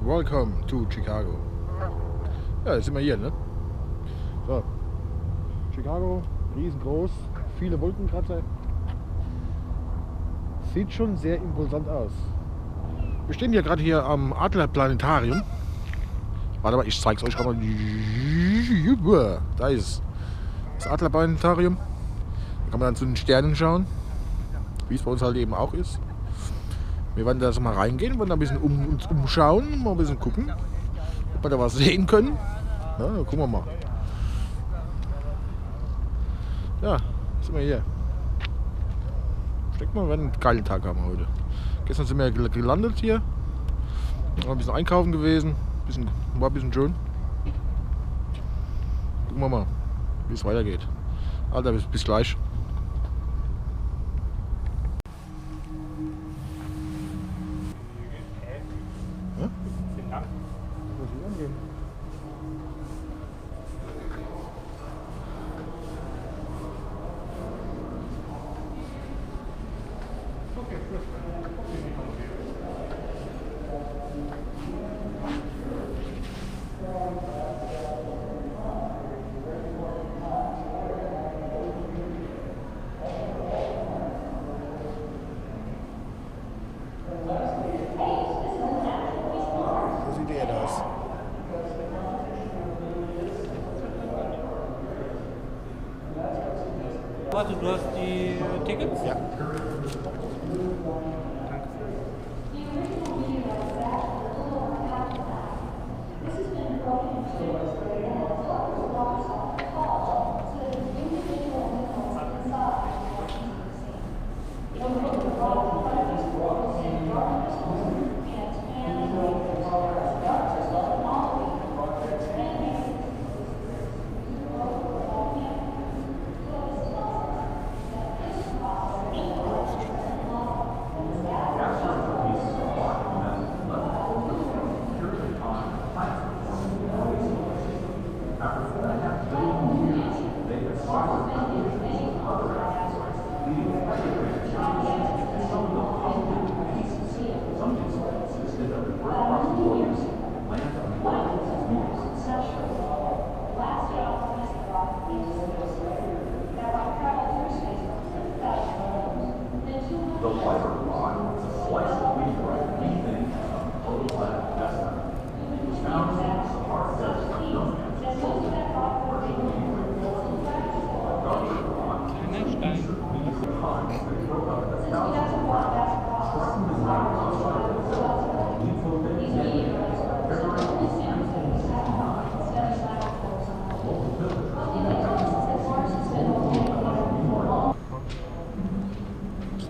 Welcome to Chicago. Ja, jetzt sind wir hier, ne? So. Chicago, riesengroß, viele Wolkenkratzer. Sieht schon sehr imposant aus. Wir stehen hier gerade hier am Adler-planetarium. Warte mal, ich zeig's euch gerade mal. Da ist das Adler-planetarium. Da kann man dann zu den Sternen schauen. Wie es bei uns halt eben auch ist. Wir werden da mal reingehen, wollen da ein bisschen uns umschauen, mal ein bisschen gucken, ob wir da was sehen können. Ja, gucken wir mal. Ja, sind wir hier. Steckt mal, wir werden einen geilen Tag haben heute. Gestern sind wir gelandet hier. Ein bisschen einkaufen gewesen. War ein bisschen schön. Gucken wir mal, wie es weitergeht. Alter, bis gleich. Warte, du hast die Tickets? Ja. Was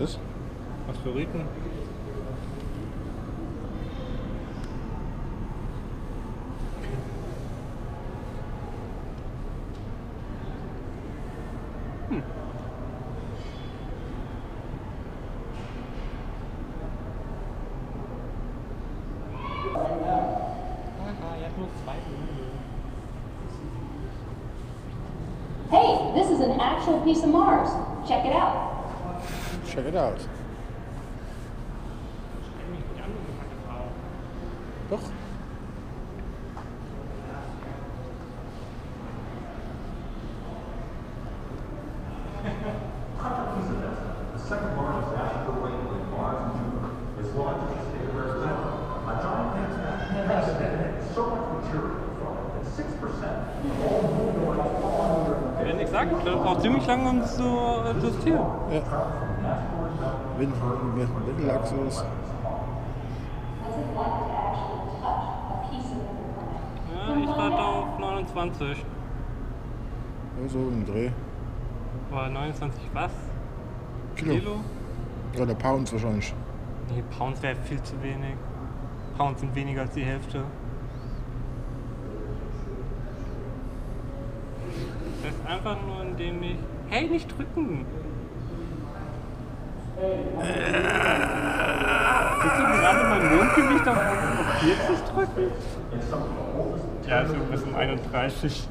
ist das? Asteroiden. Hey, this is an actual piece of Mars. Check it out. Check it out. Doch. The second largest asteroid in Mars and Jupiter is larger than the Arizona. A giant has so much material from it that 6% of all meteorites Wenn ich sage, das braucht ziemlich lange, um es zu justieren. Ja. Windelachse ist. Ja, ich warte auf 29. Ja, so im Dreh. War 29 was? Kilo. Oder Pounds wahrscheinlich. Nee, Pounds wäre viel zu wenig. Pounds sind weniger als die Hälfte. Das ist einfach nur, indem ich... Hey, nicht drücken! Willst du gerade mein Mondgewicht auf 40 drücken? Ja, ist irgendwas um 31.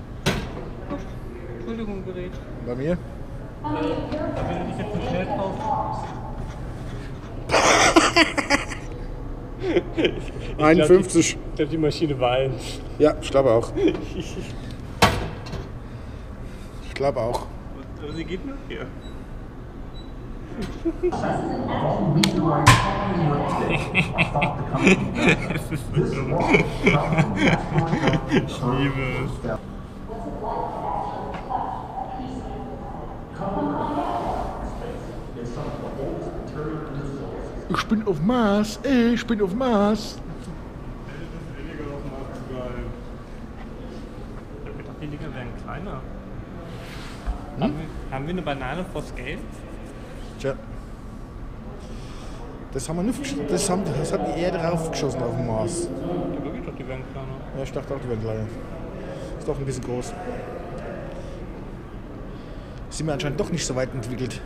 Entschuldigung, Gerät. Bei mir? Wenn du dich jetzt so schnell drauf... 51. Ich glaube, die Maschine war 1. Ja, ich glaube auch. Ich glaube auch. Aber sie geht nur hier. Ich liebe es. Ich bin auf Mars, ich bin auf Mars. Ich dachte, die Dinger werden kleiner. Haben wir eine Banane for Scale? Tja. Das haben wir nicht das hat die Erde raufgeschossen auf dem Mars. Ja, wirklich doch, die werden kleiner. Ja, ich dachte auch, die werden kleiner. Ist doch ein bisschen groß. Sind wir anscheinend doch nicht so weit entwickelt.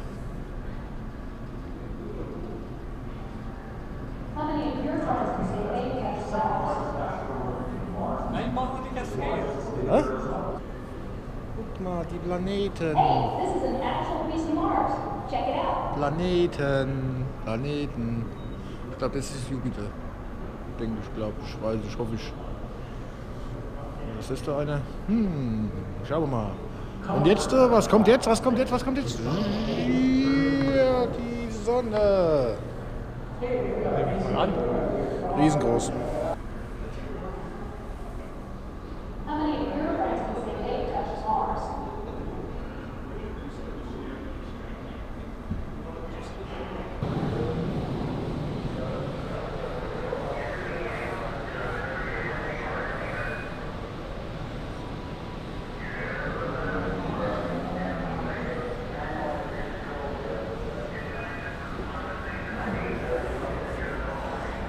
Nein, ich brauche nicht das Scale. Ja? Guck mal, die Planeten. Hey, this is an actual piece of Mars. Check it out. Planeten. Ich glaube, das ist Jupiter. Denke ich, glaube ich, weiß ich, hoffe ich. Was ist da einer? Schauen wir mal. Und jetzt, was kommt jetzt? Was kommt jetzt? Hier, die Sonne. Riesengroß. How many of your friends can say they touched Mars?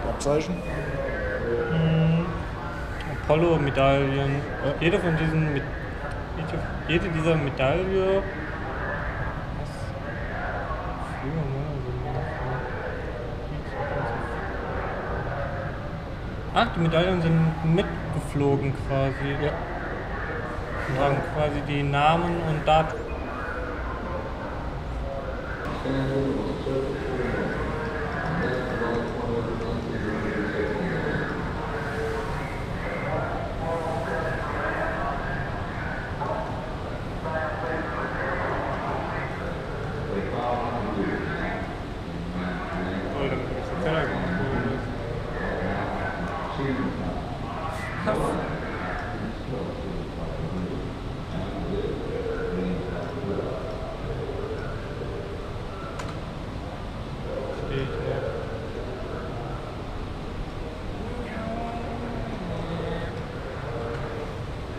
Abzeichen. Apollo-Medaillen. Ja. Jede dieser Medaille. Ach, die Medaillen sind mitgeflogen quasi. Ja. Und haben quasi die Namen und Daten.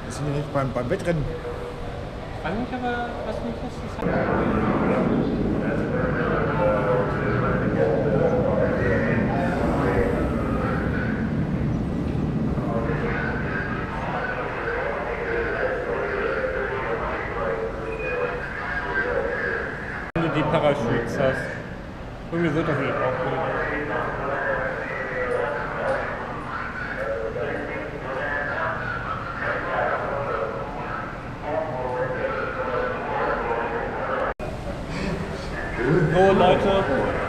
Wir sind ja nicht beim Wettrennen. Frag mich aber, was mich das Wenn du die Parachutes hast. Irgendwie so doch wieder auch gut. So Leute,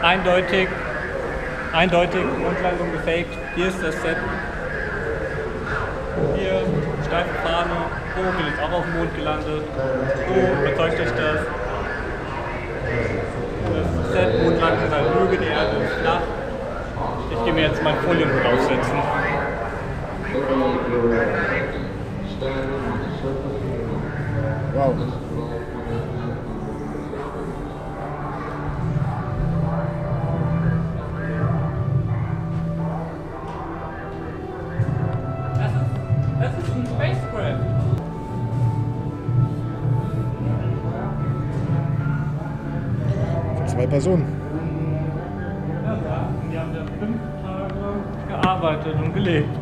eindeutig Mondlandung gefaked. Hier ist das Set. Hier, steife Fahne. So, bin jetzt auch auf dem Mond gelandet. So, überzeugt euch das. Das Set, Mondlandung ist halt Lüge, die Erde ist flach. Ich gehe mir jetzt mein Folienhut aufsetzen. Wow. Das ist ein Spacecraft. Für 2 Personen. Ja, die haben da 5 Tage gearbeitet und gelebt.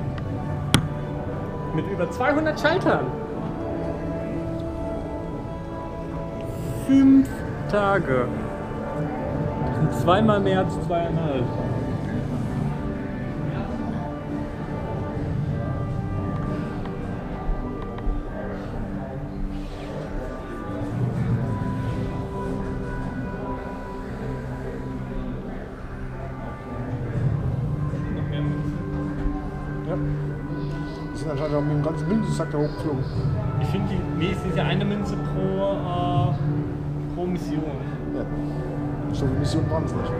Mit über 200 Schaltern. 5 Tage. Das sind zweimal mehr als 2,5. Noch mehr Die sind anscheinend auch mit dem ganzen Münzensack da hochgeflogen. Ich finde, es ist ja eine Münze pro Mission. Ja. So viele Missionen waren es nicht.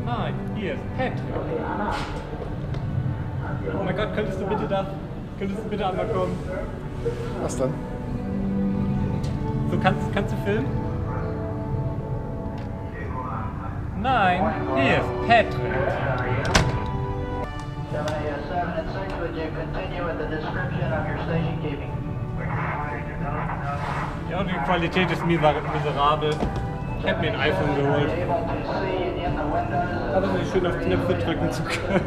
Nein, hier ist Patrick. Oh mein Gott, könntest du bitte einmal kommen? Was dann? So, kannst du filmen? Nein, hier ist Patrick. 7 and 6, would you continue with the description of your station keeping? Ja, die Qualität ist miserabel. Ich hätte mir ein iPhone geholt. Aber nicht schön auf Knöpfe drücken zu können.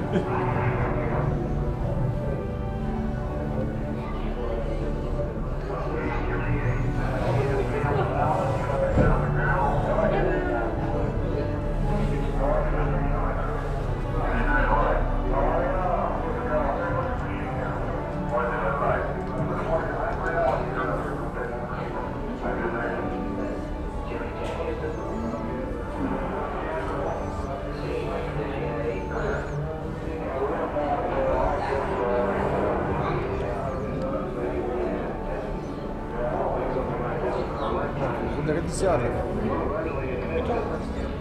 Da geht ins Theater.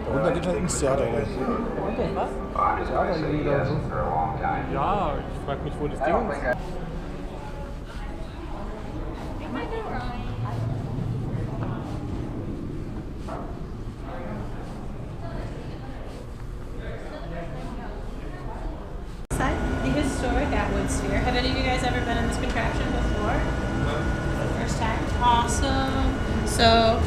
Darunter geht halt ins Theater. Was? Theater irgendwie oder so. Ja, ich frage mich, wo das Ding ist. The historic Atwood Sphere. Have any of you guys ever been in this contraption before? First time? Awesome. So,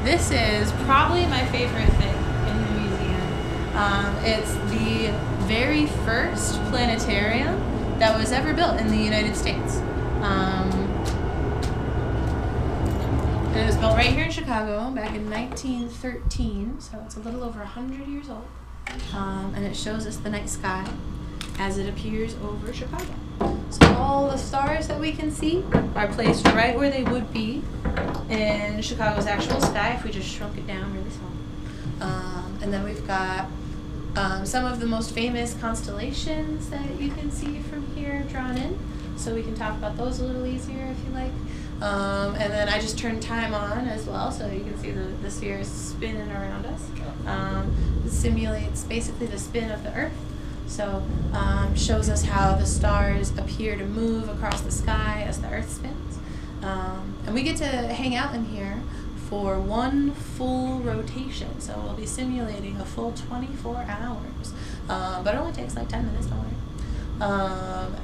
this is probably my favorite thing in the museum. It's the very first planetarium that was ever built in the United States. And it was built right here in Chicago back in 1913, so it's a little over 100 years old. And it shows us the night sky as it appears over Chicago. So all the stars that we can see are placed right where they would be in Chicago's actual sky if we just shrunk it down really small. And then we've got some of the most famous constellations that you can see from here drawn in. So we can talk about those a little easier if you like. And then I just turned time on as well, so you can see the sphere is spinning around us. It simulates basically the spin of the Earth. So shows us how the stars appear to move across the sky as the Earth spins. And we get to hang out in here for one full rotation. So we'll be simulating a full 24 hours. But it only takes like 10 minutes, don't worry.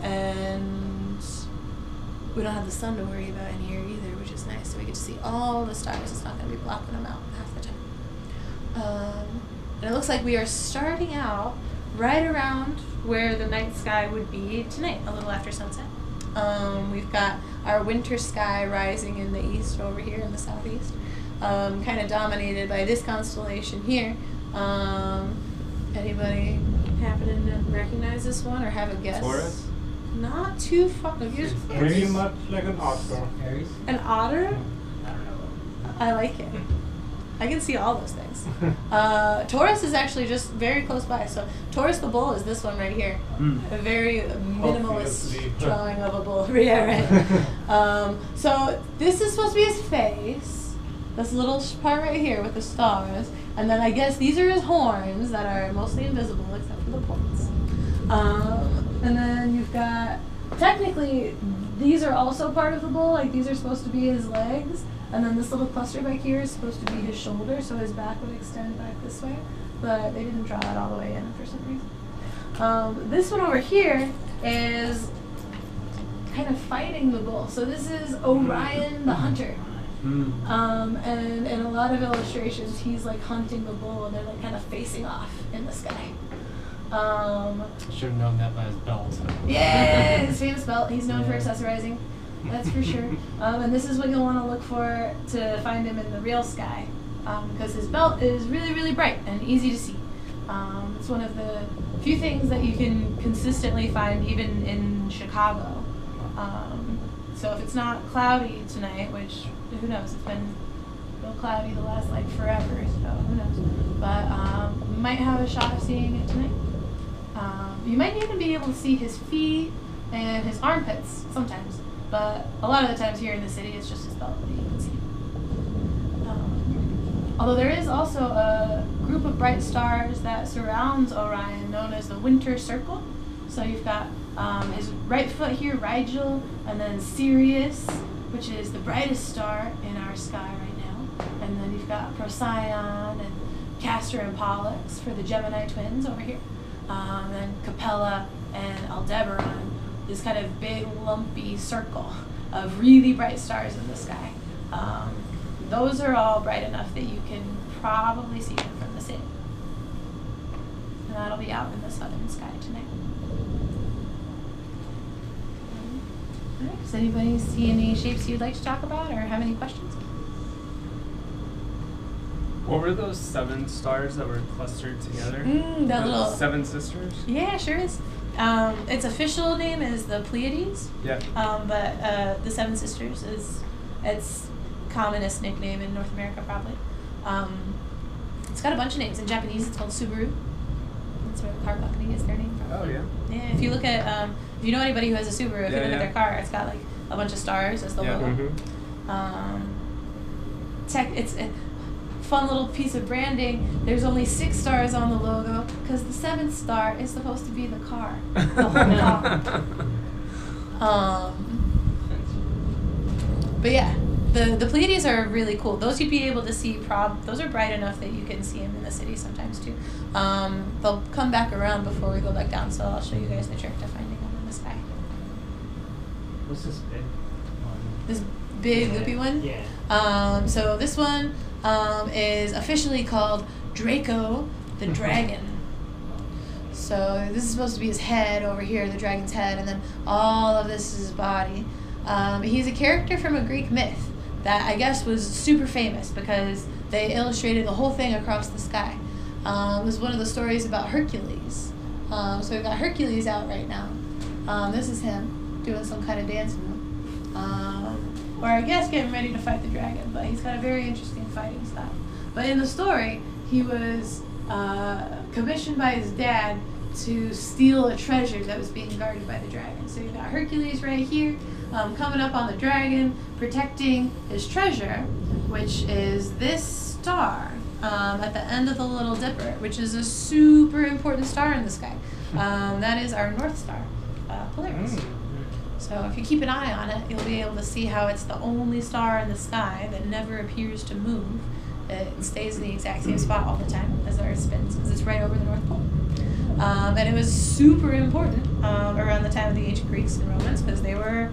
And we don't have the sun to worry about in here either, which is nice. So we get to see all the stars. It's not going to be blocking them out half the time. And it looks like we are starting out right around where the night sky would be tonight, a little after sunset. We've got our winter sky rising in the east over here in the southeast, kind of dominated by this constellation here. Anybody happening to recognize this one or have a guess? Taurus? Not too far. Pretty much like an otter. An otter? I like it. I can see all those things. Taurus is actually just very close by. So Taurus the bull is this one right here. A very minimalist Obviously. drawing of a bull. Yeah, right. So this is supposed to be his face. This little part right here with the stars. And then I guess these are his horns that are mostly invisible except for the points. And then you've got, technically, these are also part of the bull. Like these are supposed to be his legs. And then this little cluster back here is supposed to be his shoulder, so his back would extend back this way. But they didn't draw it all the way in for some reason. This one over here is kind of fighting the bull. So this is Orion the hunter. And in a lot of illustrations, he's like hunting the bull, and they're like kind of facing off in the sky. Should have known that by his belt. Yeah, his famous belt. He's known for accessorizing. That's for sure. And this is what you'll want to look for to find him in the real sky, because his belt is really, really bright and easy to see. It's one of the few things that you can consistently find even in Chicago. So if it's not cloudy tonight, which who knows, it's been real cloudy the last like forever, so who knows. But we might have a shot of seeing it tonight. You might even be able to see his feet and his armpits sometimes, but a lot of the times here in the city it's just his belt that you can see. Although there is also a group of bright stars that surrounds Orion known as the Winter Circle. So you've got his right foot here, Rigel, and then Sirius, which is the brightest star in our sky right now. And then you've got Procyon and Castor and Pollux for the Gemini twins over here. And Capella and Aldebaran, this kind of big lumpy circle of really bright stars in the sky. Those are all bright enough that you can probably see them from the city. And that'll be out in the southern sky tonight. All right. Does anybody see any shapes you'd like to talk about or have any questions? What were those 7 stars that were clustered together? That little 7 sisters? Yeah, sure is. Its official name is the Pleiades. Yeah. But the Seven Sisters is its commonest nickname in North America, probably. It's got a bunch of names. In Japanese, it's called Subaru. That's where the car company gets their name from. Oh, yeah. Yeah, if you look at, if you know anybody who has a Subaru, if you look at their car, it's got like a bunch of stars as the logo. It's a fun little piece of branding. There's only 6 stars on the logo because the 7th star is supposed to be the car. The whole car. But yeah, the Pleiades are really cool. Those you'd be able to see. Those are bright enough that you can see them in the city sometimes too. They'll come back around before we go back down, so I'll show you guys the trick to finding them in the sky. What's this big one? This big loopy one? Yeah. So this one is officially called Draco the Dragon. So this is supposed to be his head over here, the dragon's head, and then all of this is his body. He's a character from a Greek myth that I guess was super famous because they illustrated the whole thing across the sky. It was one of the stories about Hercules. So we've got Hercules out right now. This is him doing some kind of dance move. Or I guess getting ready to fight the dragon, but he's got a very interesting fighting style. But in the story, he was commissioned by his dad to steal a treasure that was being guarded by the dragon. So you've got Hercules right here, coming up on the dragon, protecting his treasure, which is this star at the end of the Little Dipper, which is a super important star in the sky. That is our North Star, Polaris. So if you keep an eye on it, you'll be able to see how it's the only star in the sky that never appears to move. It stays in the exact same spot all the time as the Earth spins, because it's right over the North Pole. And it was super important around the time of the ancient Greeks and Romans, because they were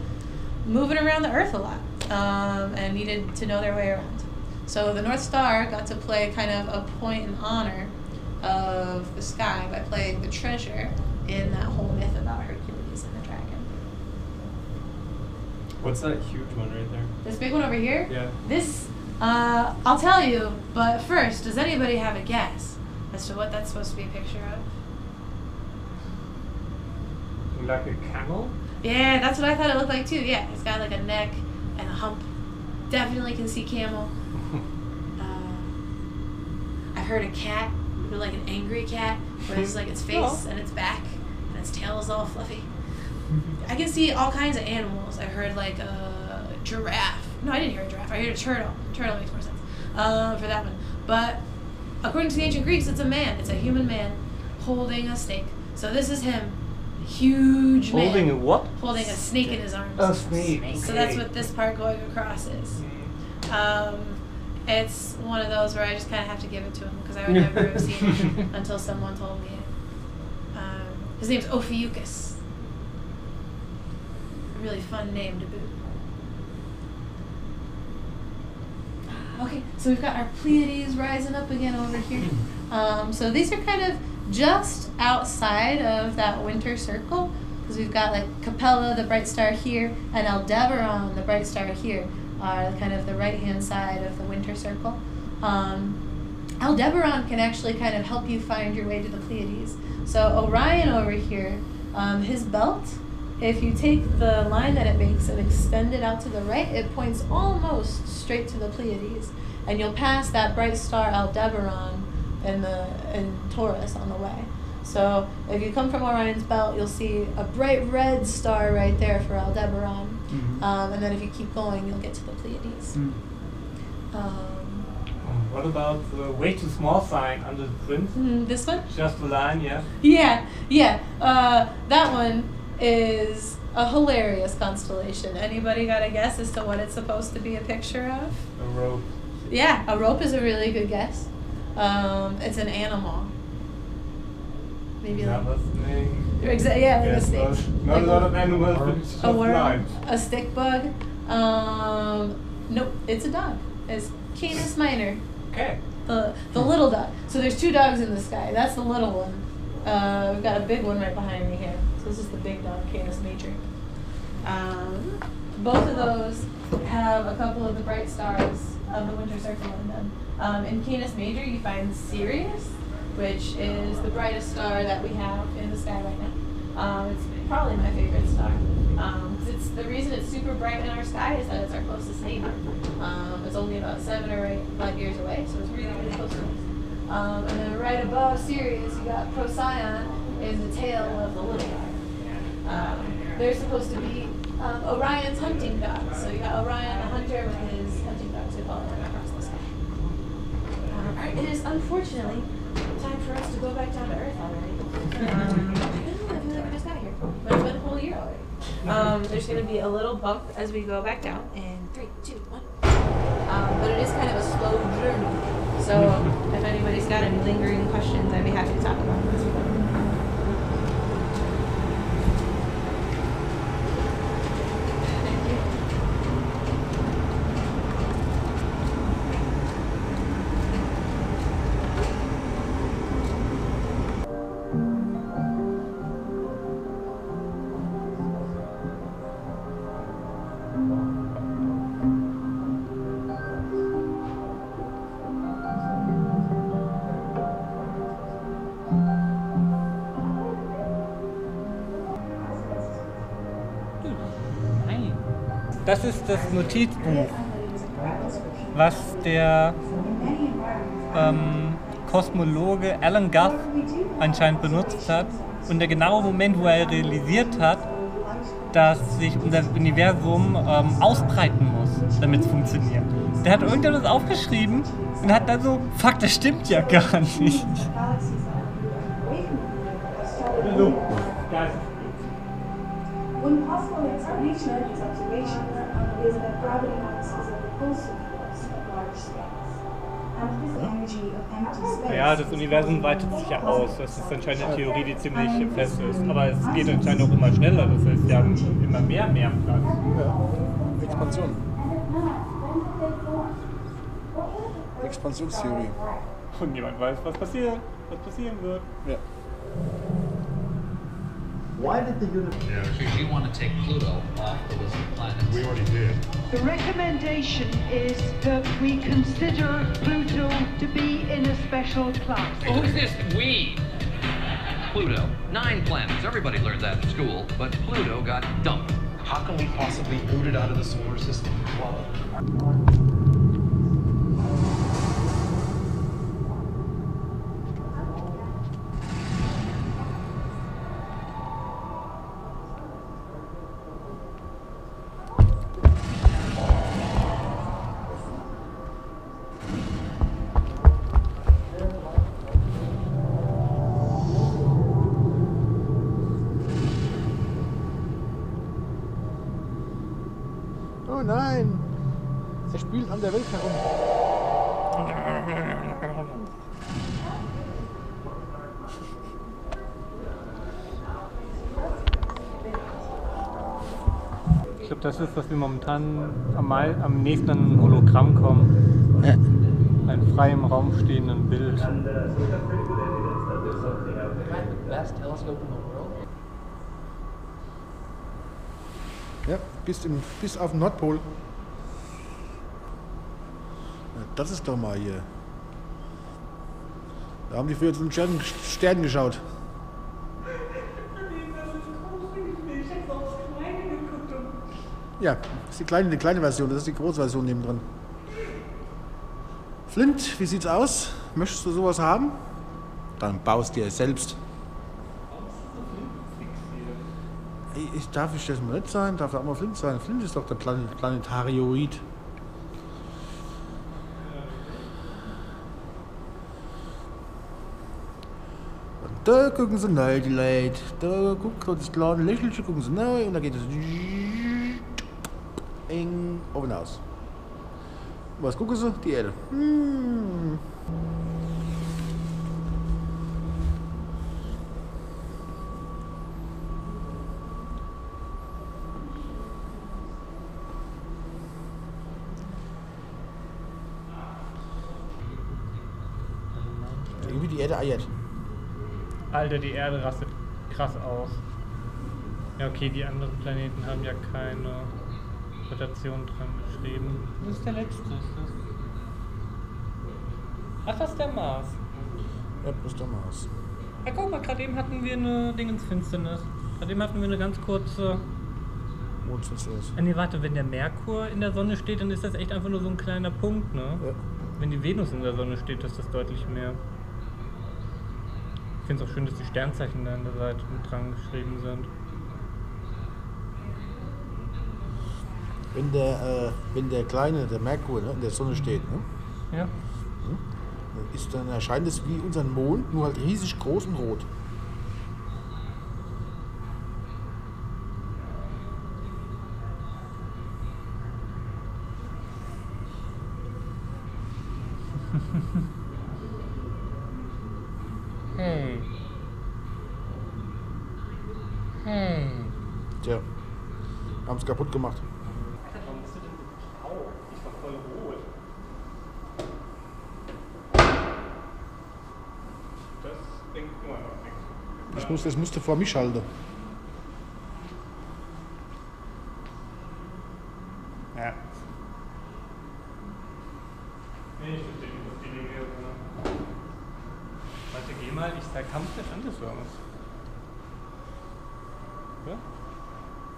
moving around the Earth a lot and needed to know their way around. So the North Star got to play kind of a point in honor of the sky by playing the treasure in that whole myth about Hercules and the dragon. What's that huge one right there? This big one over here? Yeah. This, I'll tell you, but first, does anybody have a guess as to what that's supposed to be a picture of? Like a camel? Yeah, that's what I thought it looked like too. Yeah, it's got like a neck and a hump. Definitely can see camel. I've heard a cat, like an angry cat, where it's like its face and its back and its tail is all fluffy. I can see all kinds of animals. I heard like a giraffe. No, I didn't hear a giraffe. I heard a turtle. Turtle makes more sense for that one. But according to the ancient Greeks, it's a man. It's a human man holding a snake. So this is him. Huge man. Holding a what? Holding a snake in his arms. A snake. Okay. So that's what this part going across is. It's one of those where I just kind of have to give it to him because I would never have seen it until someone told me it. His name's Ophiuchus. A really fun name to boot. Okay, so we've got our Pleiades rising up again over here. So these are kind of just outside of that winter circle because we've got like Capella, the bright star here, and Aldebaran, the bright star here, are kind of the right-hand side of the winter circle. Aldebaran can actually kind of help you find your way to the Pleiades. So Orion over here, his belt if you take the line that it makes and extend it out to the right, it points almost straight to the Pleiades, and you'll pass that bright star Aldebaran in Taurus on the way. So if you come from Orion's belt, you'll see a bright red star right there for Aldebaran, and then if you keep going, you'll get to the Pleiades. What about the way too small sign under the Prince? This one? Just the line, yeah. Yeah. That one is a hilarious constellation. Anybody got a guess as to what it's supposed to be a picture of? A rope. Yeah, a rope is a really good guess. It's an animal. Maybe like Another snake. a snake. Not Like a lot of animals, but it's just a worm, lines. a stick bug. Nope, it's a dog. It's Canis minor. Okay. The little dog. So there's two dogs in the sky. That's the little one. We've got a big one right behind me here. So this is the big dog, Canis major. Both of those have a couple of the bright stars of the winter circle in them. In Canis major, you find Sirius, which is the brightest star that we have in the sky right now. It's probably my favorite star. It's the reason it's super bright in our sky is that it's our closest neighbor. It's only about 7 or 8 light years away, so it's really, really close to us. And then right above Sirius, you got Procyon, is the tail of the little guy. They're supposed to be Orion's hunting dogs. So you got Orion, the hunter, with his hunting dogs. They follow him across the sky. Alright, it is unfortunately time for us to go back down to Earth already. I feel like we just got here, but it's been a whole year already. There's going to be a little bump as we go back down in 3, 2, 1. But it is kind of a slow journey. So if anybody's got any lingering questions, I'd be happy to talk about them as we go. Das ist das Notizbuch, was der Kosmologe Alan Guth anscheinend benutzt hat. Und der genaue Moment, wo er realisiert hat, dass sich unser Universum ausbreiten muss, damit es funktioniert. Der hat irgendetwas aufgeschrieben und hat dann so, fuck, das stimmt ja gar nicht. So, One possible explanation of these observations is that gravity acts as a repulsive force at large scales. And this energy of empty space. Ja, das Universum weitet sich ja aus. Das ist anscheinend eine Theorie, die ziemlich fest ist. Aber es geht anscheinend auch immer schneller. Das heißt, wir haben immer mehr Platz. Ja, Expansion. Expansionstheorie. Und niemand weiß, was passieren wird. Ja. Why did the universe... Because you want to take Pluto off the list of planets. We already did. The recommendation is that we consider Pluto to be in a special class. Who's this we? Pluto. 9 planets. Everybody learned that in school, but Pluto got dumped. How can we possibly boot it out of the solar system? Oh nein! Er spielt an der Welt herum. Ich glaube, das ist, was wir momentan am nächsten an ein Hologramm kommen. Ja. Ein frei im Raum stehenden Bild. Ja, bis auf den Nordpol. Ja, das ist doch mal hier. Da haben die früher zu den Sternen geschaut. Ja, das ist die kleine Version, das ist die große Version neben drin. Flint, wie sieht's aus? Möchtest du sowas haben? Dann baust dir es selbst. Darf ich das mal nicht sein? Darf da auch mal Flint sein? Flint ist doch der Planetarioid. Und da gucken sie neu, die Leute. Da guckt das kleine Lächelchen, gucken sie neu und da geht es eng oben aus. Was gucken sie? Die Erde. Irgendwie die Erde eiert. Alter, die Erde rastet krass aus. Ja, okay, die anderen Planeten haben ja keine Rotation dran geschrieben. Das ist der letzte, ist das? Ach, das ist der Mars. Ja, das ist der Mars. Ja, guck mal, gerade eben hatten wir eine Dingensfinsternis. Gerade eben hatten wir eine ganz kurze... Mondfinsternis. Nee, warte, wenn der Merkur in der Sonne steht, dann ist das echt einfach nur so ein kleiner Punkt, ne? Ja. Wenn die Venus in der Sonne steht, ist das deutlich mehr. Ich finde es auch schön, dass die Sternzeichen da an der Seite mit dran geschrieben sind. Wenn der kleine, der Merkur, ne, in der Sonne steht, ne? Ja. Dann erscheint es wie unser Mond, nur halt riesig groß und rot. Hey. Hey. Tja, haben es kaputt gemacht. Warum bist du denn so grau? Ich war voll rot. Das bringt immer noch nichts. Das musste vor mich halten. Ja. Nee, ich verstehe nicht, was die Dinge sind. Warte, geh mal, der Kampf nicht anders aus. Ja?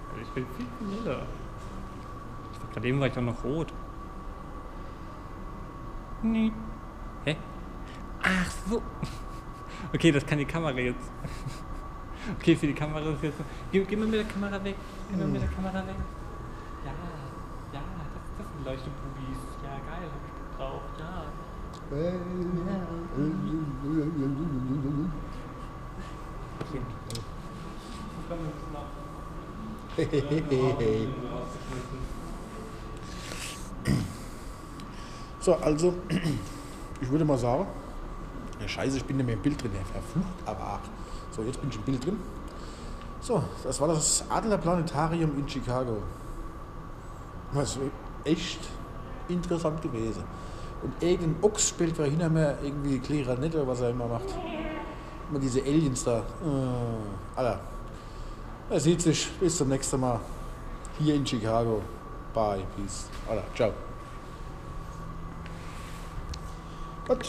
Also ich bin viel milder. Gerade eben war ich doch noch rot. Nee. Hä? Ach so. Okay, das kann die Kamera jetzt. Okay, für die Kamera ist jetzt so. Geh mal mit der Kamera weg. Geh mal mit der Kamera weg. Ja, das sind Leuchtebubis. Ja, geil, hab ich gebraucht, ja. So, also, ich würde mal sagen, ja, scheiße, ich bin nicht mehr im Bild drin, verflucht, aber ach. So, jetzt bin ich im Bild drin. So, das war das Adler-Planetarium in Chicago. Das ist echt interessant gewesen. Und irgendein Ochs spielt wer hinter mir irgendwie Klarinette oder was er immer macht. Immer diese Aliens da. Alter. Er sieht sich. Bis zum nächsten Mal. Hier in Chicago. Bye. Peace. Alter. Ciao. Gut.